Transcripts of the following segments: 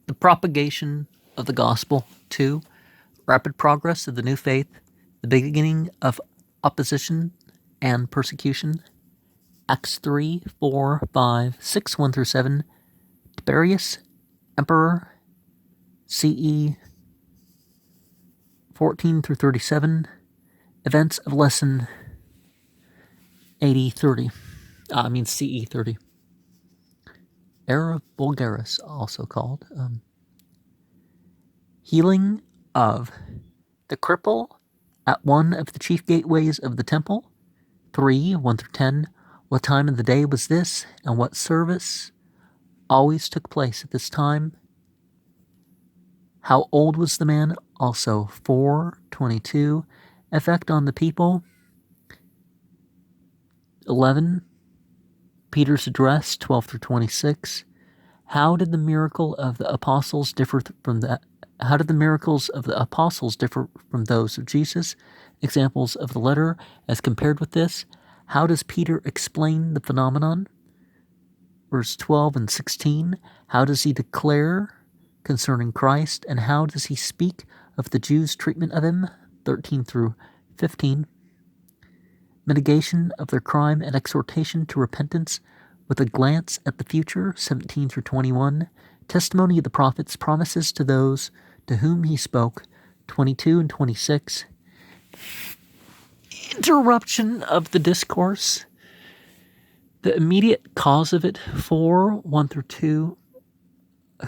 The propagation of the gospel. 2. Rapid progress of the new faith. The beginning of opposition and persecution. Acts 3, 4, 5, 6, 1 through 7. Tiberius, Emperor, CE 14 through 37. Events of lesson 80-30. CE 30. Era Vulgaris, also called. Healing of the cripple at one of the chief gateways of the temple. 3, 1 through 10. What time of the day was this, and what service always took place at this time? How old was the man? Also 4:22. Effect on the people. 11. Peter's address 12 through 26. How did the miracle of the apostles differ from that? How did the miracles of the apostles differ from those of Jesus? Examples of the letter as compared with this. How does Peter explain the phenomenon? Verse 12 and 16. How does he declare concerning Christ, and how does he speak of the Jews' treatment of him? 13 through 15. Mitigation of their crime and exhortation to repentance with a glance at the future. 17 through 21. Testimony of the prophets, promises to those to whom he spoke. 22 and 26. Interruption of the discourse. The immediate cause of it. 4, 1 through 2.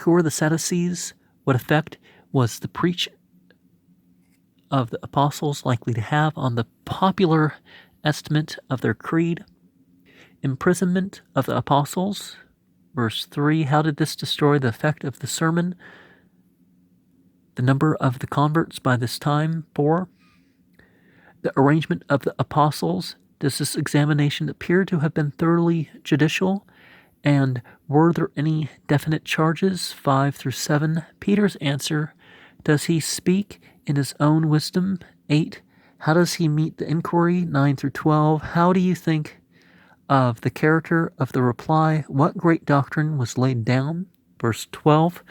Who are the Sadducees? What effect was the preach of the apostles likely to have on the popular estimate of their creed? Imprisonment of the apostles. Verse 3. How did this destroy the effect of the sermon? The number of the converts by this time. 4. The arrangement of the apostles. Does this examination appear to have been thoroughly judicial? And were there any definite charges? 5 through 7. Peter's answer. Does he speak in his own wisdom? 8. How does he meet the inquiry? 9 through 12. How do you think of the character of the reply? What great doctrine was laid down? Verse 12.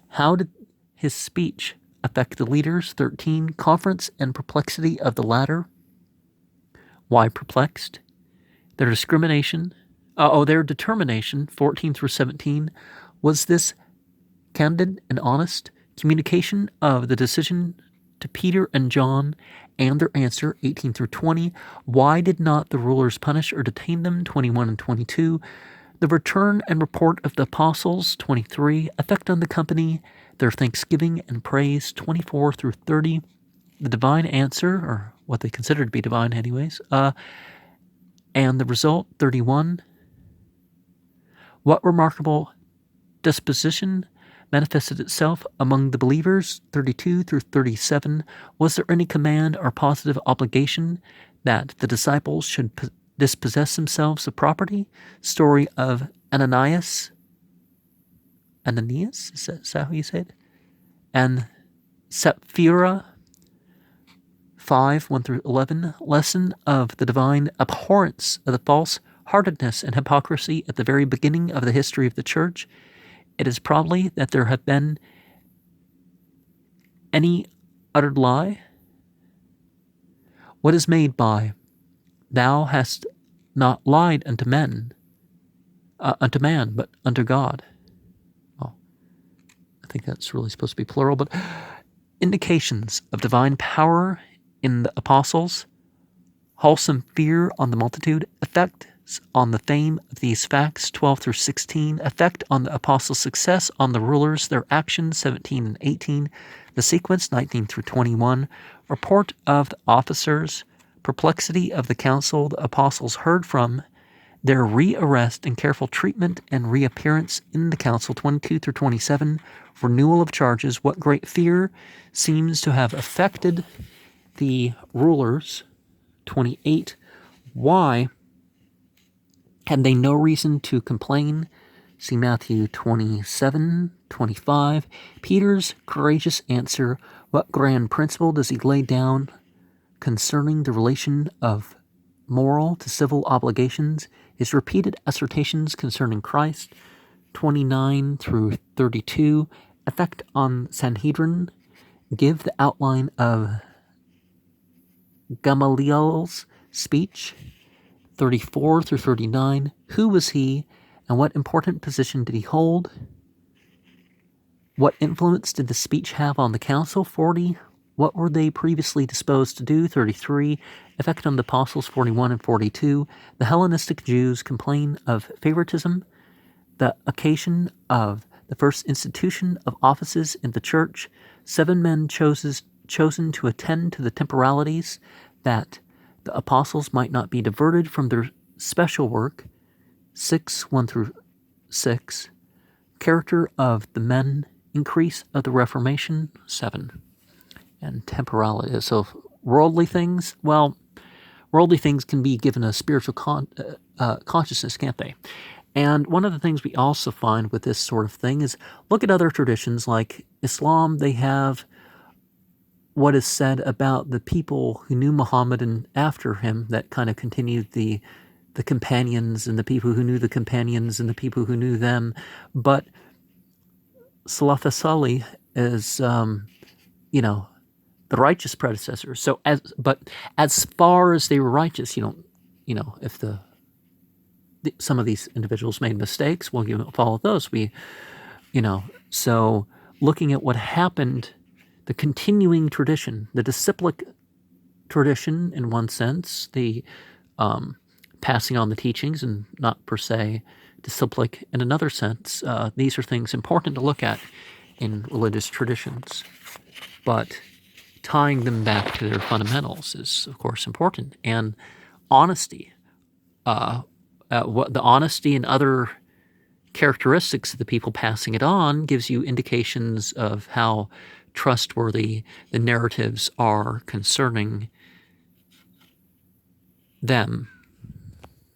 How did his speech affect the leaders? 13. Conference and perplexity of the latter. Why perplexed? Their determination, 14 through 17. Was this candid and honest communication of the decision to Peter and John and their answer? 18 through 20. Why did not the rulers punish or detain them? 21 and 22. The return and report of the apostles. 23. Effect on the company, their thanksgiving and praise. 24 through 30. The divine answer, or what they considered to be divine anyways, and the result. 31. What remarkable disposition manifested itself among the believers? 32 through 37. Was there any command or positive obligation that the disciples should dispossess themselves of property? Story of Ananias, is that how you say it? And Sapphira. 5, 1 through 11. Lesson of the divine abhorrence of the false heartedness and hypocrisy at the very beginning of the history of the church. It is probably that there have been any uttered lie. What is made by, thou hast not lied unto man, but unto God. Well, I think that's really supposed to be plural, but indications of divine power in the apostles, wholesome fear on the multitude, effects on the fame of these facts. 12 through 16. Effect on the apostles' success on the rulers, their actions. 17 and 18. The sequence. 19 through 21. Report of the officers, perplexity of the council the apostles heard from, their rearrest and careful treatment and reappearance in the council. 22 through 27. Renewal of charges. What great fear seems to have affected the rulers. 28. Why had they no reason to complain? See Matthew 27, 25. Peter's courageous answer. What grand principle does he lay down concerning the relation of moral to civil obligations? His repeated assertions concerning Christ. 29 through 32, effect on Sanhedrin, give the outline of Gamaliel's speech. 34 through 39, who was he and what important position did he hold? What influence did the speech have on the council? 40, what were they previously disposed to do? 33, effect on the apostles. 41 and 42, the Hellenistic Jews complain of favoritism, the occasion of the first institution of offices in the church, 7 men chosen to attend to the temporalities, that the apostles might not be diverted from their special work. 6, 1 through 6. Character of the men, increase of the Reformation. 7. And temporality. So worldly things, well, worldly things can be given a spiritual consciousness, can't they? And one of the things we also find with this sort of thing is look at other traditions like Islam. They have what is said about the people who knew Muhammad and after him that kind of continued the companions and the people who knew the companions and the people who knew them. But Salaf Salih is, the righteous predecessors. So as far as they were righteous, if some of these individuals made mistakes, well, follow those. So looking at what happened, the continuing tradition, the disciplic tradition in one sense, the passing on the teachings and not per se disciplic in another sense, these are things important to look at in religious traditions. But tying them back to their fundamentals is, of course, important. And honesty, the honesty and other characteristics of the people passing it on gives you indications of how trustworthy the narratives are concerning them.